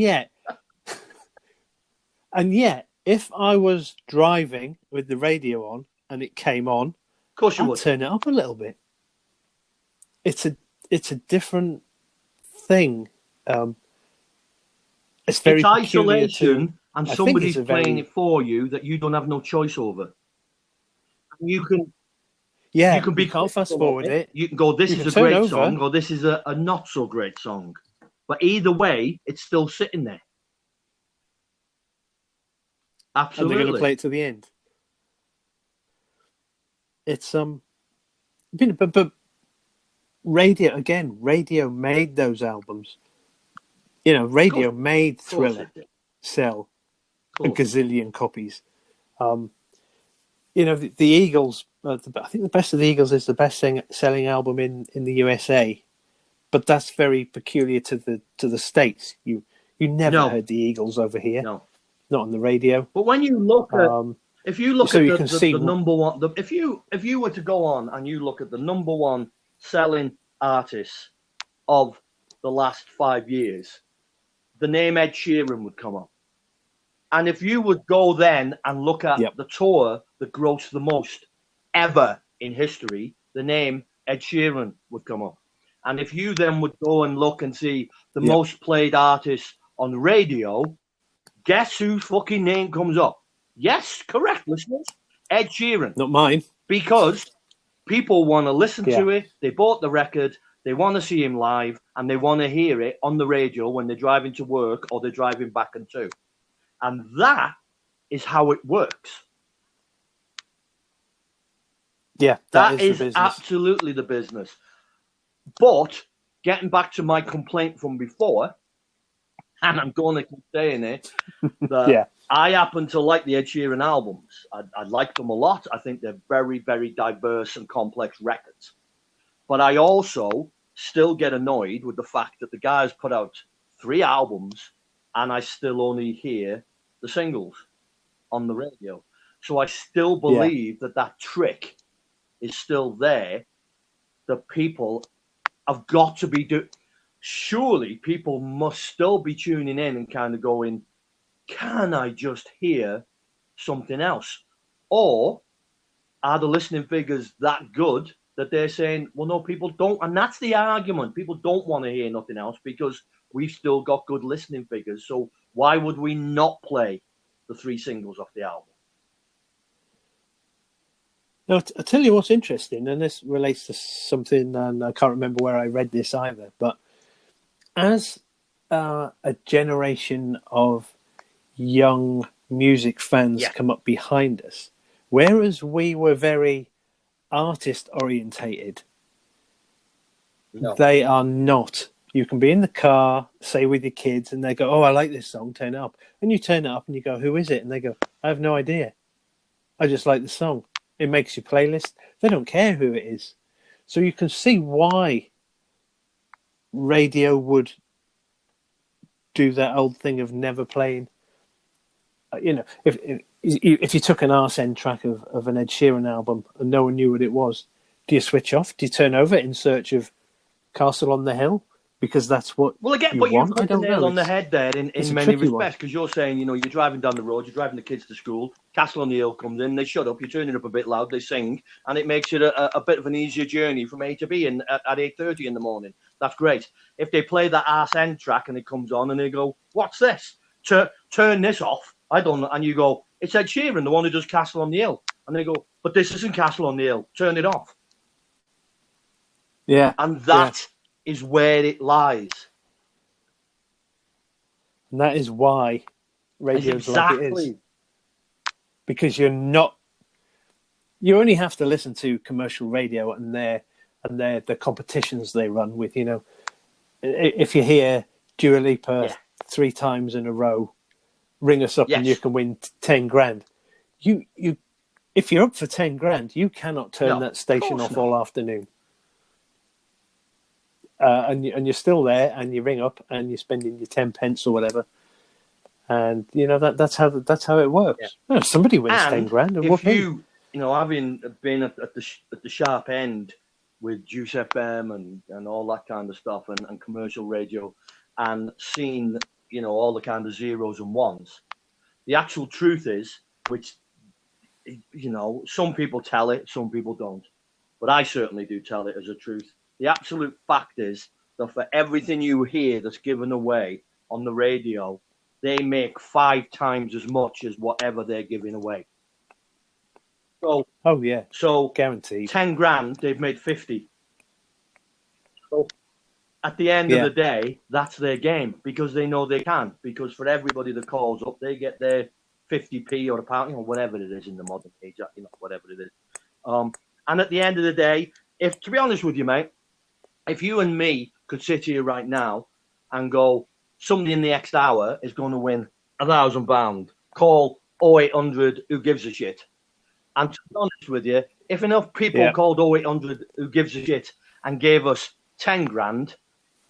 [SPEAKER 3] yet, if I was driving with the radio on and it came on,
[SPEAKER 2] of course you
[SPEAKER 3] I'd
[SPEAKER 2] would
[SPEAKER 3] turn it up a little bit. It's a different thing. It's very
[SPEAKER 2] isolation, and somebody's playing it for you that you don't have no choice over. You can,
[SPEAKER 3] you can't fast forward it.
[SPEAKER 2] You can go, this is a great song, or this is a not so great song. But either way, it's still sitting there. Absolutely.
[SPEAKER 3] And they're going to play it to the end. It's but radio made those albums. You know, radio made Thriller sell a gazillion copies. You know, the Eagles. I think the Best of the Eagles is the best selling album in the USA, but that's very peculiar to the States. You never heard the Eagles over here.
[SPEAKER 2] No,
[SPEAKER 3] not on the radio.
[SPEAKER 2] But when you look at if you look at the number one, if you were to go on and you look at the number one selling artists of the last 5 years, the name Ed Sheeran would come up. And if you would go then and look at the tour that grossed the most ever in history, the name Ed Sheeran would come up. And if you then would go and look and see the most played artists on the radio, guess whose fucking name comes up? Yes, correct, listeners. Ed Sheeran.
[SPEAKER 3] Not mine.
[SPEAKER 2] Because people want to listen to it. They bought the record. They want to see him live, and they want to hear it on the radio when they're driving to work or they're driving back and to. And that is how it works.
[SPEAKER 3] Yeah,
[SPEAKER 2] that is absolutely the business. But getting back to my complaint from before, and I'm going to keep saying it, that I happen to like the Ed Sheeran albums. I like them a lot. I think they're very, very diverse and complex records. But I also still get annoyed with the fact that the guy's put out 3 albums and I still only hear the singles on the radio. So I still believe that trick is still there, that people have got to be doing. Surely people must still be tuning in and kind of going, can I just hear something else? Or are the listening figures that good that they're saying, well, no, people don't. And that's the argument. People don't want to hear nothing else because we've still got good listening figures. So why would we not play the 3 singles off the album?
[SPEAKER 3] Now, I'll tell you what's interesting, and this relates to something, and I can't remember where I read this either, but as a generation of young music fans come up behind us, whereas we were very artist orientated, they are not. You can be in the car, say with your kids, and they go, oh, I like this song, turn it up. And you turn it up and you go, who is it? And they go, I have no idea. I just like the song. It makes your playlist. They don't care who it is. So you can see why radio would do that old thing of never playing. You know, if you took an arse end track of an Ed Sheeran album and no one knew what it was, do you switch off? Do you turn over in search of Castle on the Hill? because that's what
[SPEAKER 2] Well, again,
[SPEAKER 3] you
[SPEAKER 2] but you
[SPEAKER 3] want. I
[SPEAKER 2] put the
[SPEAKER 3] don't
[SPEAKER 2] nail
[SPEAKER 3] know.
[SPEAKER 2] on the head there
[SPEAKER 3] it's
[SPEAKER 2] in
[SPEAKER 3] a
[SPEAKER 2] many
[SPEAKER 3] tricky one.
[SPEAKER 2] respects, because you're saying, you're driving down the road, you're driving the kids to school, Castle on the Hill comes in, they shut up, you're turning up a bit loud, they sing, and it makes it a bit of an easier journey from A to B at 8:30 in the morning. That's great. If they play that arse end track and it comes on and they go, what's this? Turn this off. I don't know. And you go, it's Ed Sheeran, the one who does Castle on the Hill. And they go, but this isn't Castle on the Hill. Turn it off.
[SPEAKER 3] Yeah.
[SPEAKER 2] And that is where it lies.
[SPEAKER 3] And that is why radio's like it is. Because you only have to listen to commercial radio and the competitions they run with, if you hear Dua Lipa 3 times in a row, ring us up and you can win 10 grand. If you're up for 10 grand, you cannot turn that station off all afternoon. And you're still there, and you ring up and you're spending your 10 pence or whatever. And that's how it works. Yeah. Somebody wins 10 grand. And
[SPEAKER 2] if you, having been at the sharp end with Juice FM and all that kind of stuff and commercial radio, and seen all the kind of zeros and ones, the actual truth is, which some people tell it, some people don't, but I certainly do tell it as a truth. The absolute fact is that for everything you hear that's given away on the radio, they make 5 times as much as whatever they're giving away. So
[SPEAKER 3] guaranteed.
[SPEAKER 2] 10 grand, they've made 50. So at the end of the day, that's their game, because they know they can. Because for everybody that calls up, they get their 50p or a pound, whatever it is in the modern age, whatever it is. And at the end of the day, to be honest with you, mate, if you and me could sit here right now and go, somebody in the next hour is going to win £1,000, call 0800 who gives a shit. And to be honest with you, if enough people called 0800 who gives a shit and gave us 10 grand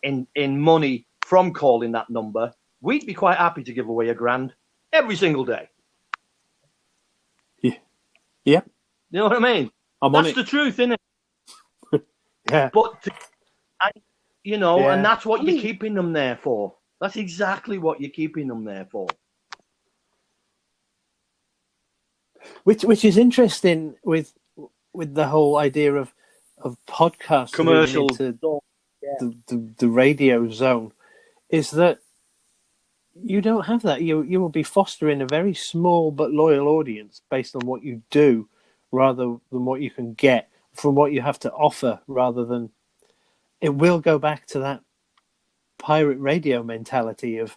[SPEAKER 2] in money from calling that number, we'd be quite happy to give away £1,000 every single day.
[SPEAKER 3] Yeah.
[SPEAKER 2] You know what I mean? That's the truth, isn't it?
[SPEAKER 3] Yeah.
[SPEAKER 2] But, and that's what you're keeping them there for. That's exactly what you're keeping them there for.
[SPEAKER 3] Which is interesting with the whole idea of podcasts,
[SPEAKER 2] commercials,
[SPEAKER 3] the radio zone, is that you don't have that. You will be fostering a very small but loyal audience based on what you do, rather than what you can get from what you have to offer. Rather than, it will go back to that pirate radio mentality of,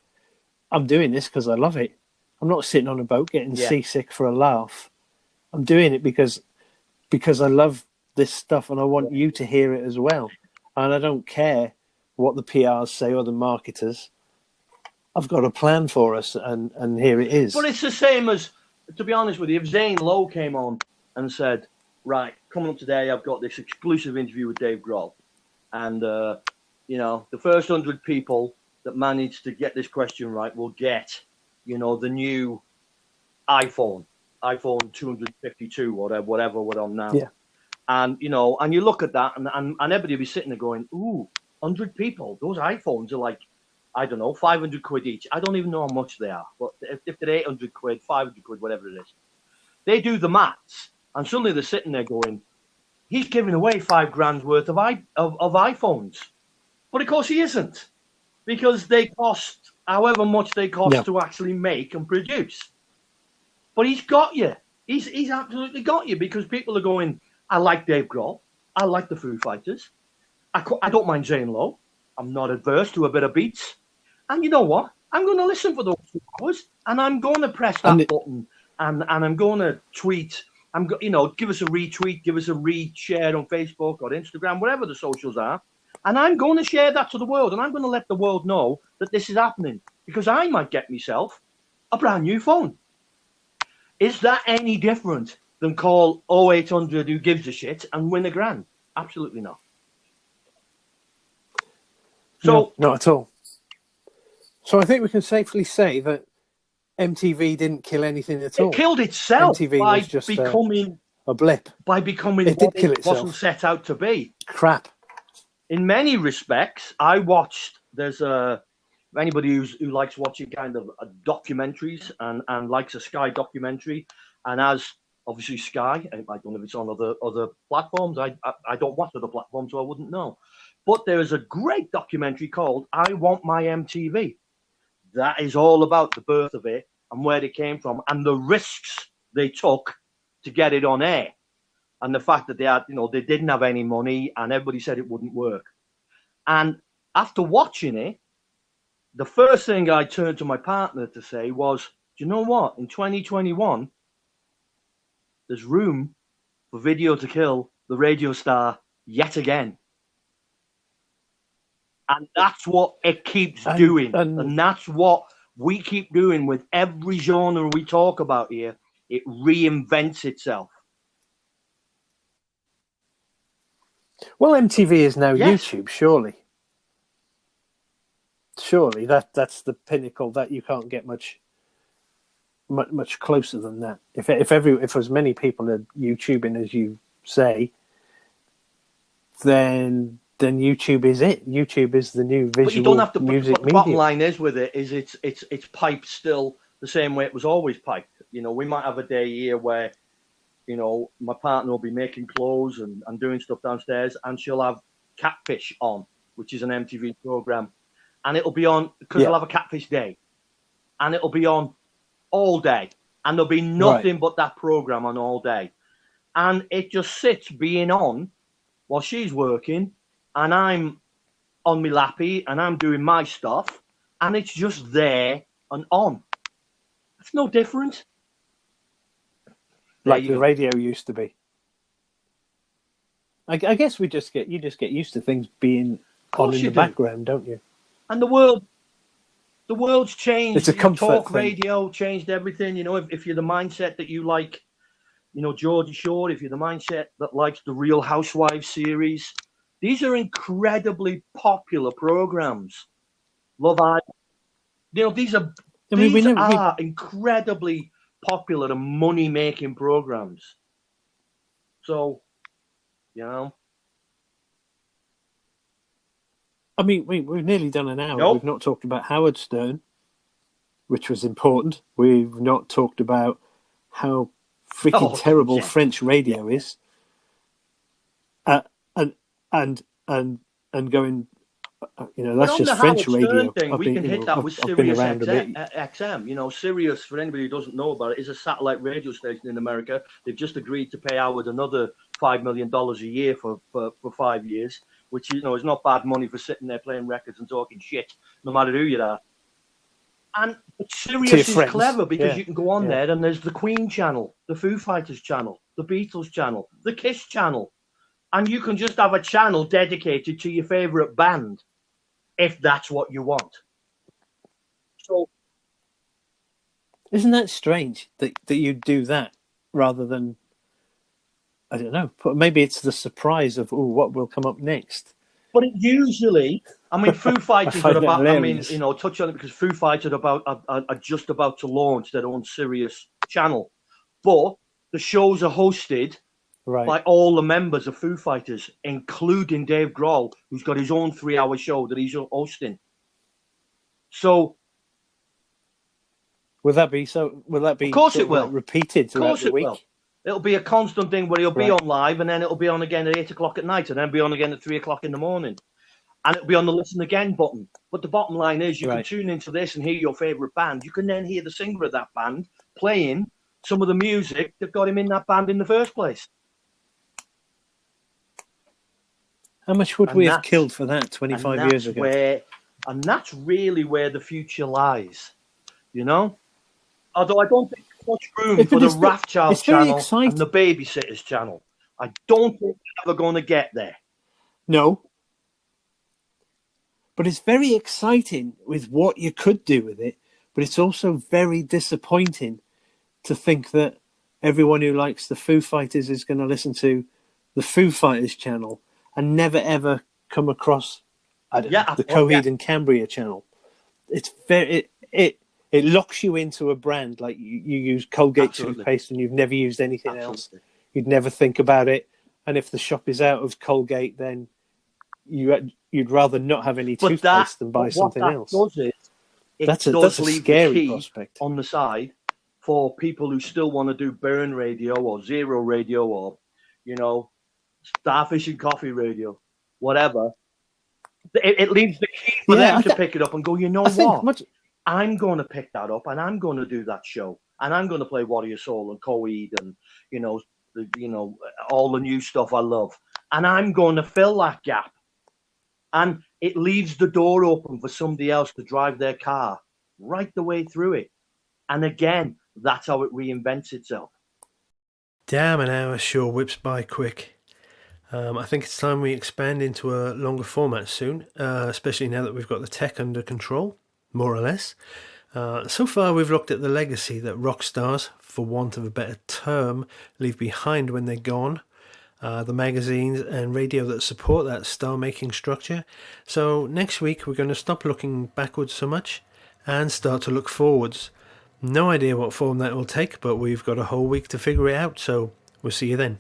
[SPEAKER 3] I'm doing this because I love it. I'm not sitting on a boat getting seasick for a laugh. I'm doing it because I love this stuff and I want you to hear it as well. And I don't care what the PRs say or the marketers. I've got a plan for us, and here it is.
[SPEAKER 2] But it's the same as, to be honest with you, if Zane Lowe came on and said, right, coming up today, I've got this exclusive interview with Dave Grohl. And, the first 100 people that manage to get this question right will get, the new iPhone 252, whatever we're on now.
[SPEAKER 3] Yeah.
[SPEAKER 2] And, and you look at that and everybody will be sitting there going, ooh, 100 people, those iPhones are like, I don't know, 500 quid each. I don't even know how much they are. But if they're 800 quid, 500 quid, whatever it is, they do the maths. And suddenly they're sitting there going, he's giving away £5,000 worth of iPhones. But of course he isn't, because they cost however much they cost to actually make and produce. But he's got you. He's absolutely got you, because people are going, I like Dave Grohl. I like the Foo Fighters. I don't mind Zane Lowe. I'm not adverse to a bit of beats. And you know what? I'm going to listen for those 2 hours, and I'm going to press that button, and I'm going to tweet. Give us a retweet, give us a reshare on Facebook or Instagram, wherever the socials are. And I'm going to share that to the world, and I'm going to let the world know that this is happening, because I might get myself a brand new phone. Is that any different than call 0800 who gives a shit and win £1,000? Absolutely not. So
[SPEAKER 3] no, not at all. So I think we can safely say that MTV didn't kill anything at all.
[SPEAKER 2] It killed itself
[SPEAKER 3] MTV
[SPEAKER 2] by
[SPEAKER 3] was just
[SPEAKER 2] becoming
[SPEAKER 3] a blip.
[SPEAKER 2] By becoming
[SPEAKER 3] it did
[SPEAKER 2] what
[SPEAKER 3] kill
[SPEAKER 2] it
[SPEAKER 3] itself.
[SPEAKER 2] wasn't set out to be.
[SPEAKER 3] Crap.
[SPEAKER 2] in many respects, I watched. There's anybody who likes watching kind of documentaries and likes a Sky documentary, and as obviously Sky, I don't know if it's on other platforms. I don't watch other platforms, so I wouldn't know. But there is a great documentary called "I Want My MTV." That is all about the birth of it and where it came from and the risks they took to get it on air, and the fact that they didn't have any money and everybody said it wouldn't work. And after watching it, the first thing I turned to my partner to say was, do you know what? In 2021, there's room for video to kill the radio star yet again. And that's what it keeps doing. And that's what we keep doing with every genre we talk about here. It reinvents itself.
[SPEAKER 3] Well, MTV is now
[SPEAKER 2] Yes.
[SPEAKER 3] YouTube, surely. Surely that's the pinnacle. That you can't get much closer than that. If as many people are YouTubing as you say, then YouTube is it. YouTube is the new visual music medium.
[SPEAKER 2] But you don't have to. What the bottom line is with it is it's piped still the same way it was always piped. We might have a day here where, my partner will be making clothes and doing stuff downstairs, and she'll have Catfish on, which is an MTV program, and it'll be on because they'll have a Catfish day, and it'll be on all day, and there'll be nothing but that program on all day, and it just sits being on while she's working, and I'm on my lappy, and I'm doing my stuff, and it's just there and on. It's no different.
[SPEAKER 3] Like the radio used to be. I guess you just get used to things being on in the background, don't you?
[SPEAKER 2] And the world's changed.
[SPEAKER 3] It's a comfort
[SPEAKER 2] Talk
[SPEAKER 3] thing.
[SPEAKER 2] Radio changed everything. If you're the mindset that you like, Geordie Shore, if you're the mindset that likes the Real Housewives series, these are incredibly popular programs. Love Island. These are incredibly popular and money-making programs. So,
[SPEAKER 3] I mean, we've nearly done an hour.
[SPEAKER 2] Nope.
[SPEAKER 3] We've not talked about Howard Stern, which was important. We've not talked about how freaking terrible French radio is. And going, that's just French radio.
[SPEAKER 2] We can hit that with Sirius XM. Sirius, for anybody who doesn't know about it, is a satellite radio station in America. They've just agreed to pay Howard another $5 million a year for 5 years, which is not bad money for sitting there playing records and talking shit, no matter who you are. But Sirius is clever because you can go on there and there's the Queen channel, the Foo Fighters channel, the Beatles channel, the Kiss channel. And you can just have a channel dedicated to your favourite band if that's what you want. So,
[SPEAKER 3] isn't that strange that you do that rather than, I don't know, maybe it's the surprise of, what will come up next.
[SPEAKER 2] But it usually, Foo Fighters are about, touch on it because Foo Fighters are just about to launch their own Sirius channel. But the shows are hosted by all the members of Foo Fighters, including Dave Grohl, who's got his own 3-hour show that he's hosting. So,
[SPEAKER 3] will that be? Of course it will. Repeated throughout the week. Will.
[SPEAKER 2] It'll be a constant thing where he'll be on live, and then it'll be on again at 8:00 at night, and then be on again at 3:00 in the morning, and it'll be on the listen again button. But the bottom line is, you can tune into this and hear your favorite band. You can then hear the singer of that band playing some of the music that got him in that band in the first place.
[SPEAKER 3] How much would we have killed for that 25 years ago?
[SPEAKER 2] And that's really where the future lies, Although I don't think there's much room for the Rathchild channel and the Babysitters channel. I don't think we're ever going to get there.
[SPEAKER 3] No. But it's very exciting with what you could do with it, but it's also very disappointing to think that everyone who likes the Foo Fighters is going to listen to the Foo Fighters channel and never ever come across the Coheed and Cambria channel. It's very it locks you into a brand. Like you use Colgate toothpaste and you've never used anything else. You'd never think about it. And if the shop is out of Colgate, then you'd rather not have any
[SPEAKER 2] But
[SPEAKER 3] toothpaste than buy
[SPEAKER 2] what
[SPEAKER 3] something
[SPEAKER 2] that
[SPEAKER 3] else.
[SPEAKER 2] does is it
[SPEAKER 3] That's
[SPEAKER 2] does
[SPEAKER 3] a
[SPEAKER 2] leave
[SPEAKER 3] scary
[SPEAKER 2] the key
[SPEAKER 3] prospect.
[SPEAKER 2] on the side for people who still want to do burn radio or zero radio or, you know, starfish and coffee radio, whatever. It leaves the key for them to pick it up and go, you know what? I'm going to pick that up and I'm going to do that show and I'm going to play Warrior Soul and Coed and, you know, all the new stuff I love. And I'm going to fill that gap. And it leaves the door open for somebody else to drive their car right the way through it. And again, that's how it reinvents itself.
[SPEAKER 1] Damn, an hour sure whips by quick. I think it's time we expand into a longer format soon, especially now that we've got the tech under control, more or less. So far, we've looked at the legacy that rock stars, for want of a better term, leave behind when they're gone, the magazines and radio that support that star-making structure. So next week, we're going to stop looking backwards so much and start to look forwards. No idea what form that will take, but we've got a whole week to figure it out, so we'll see you then.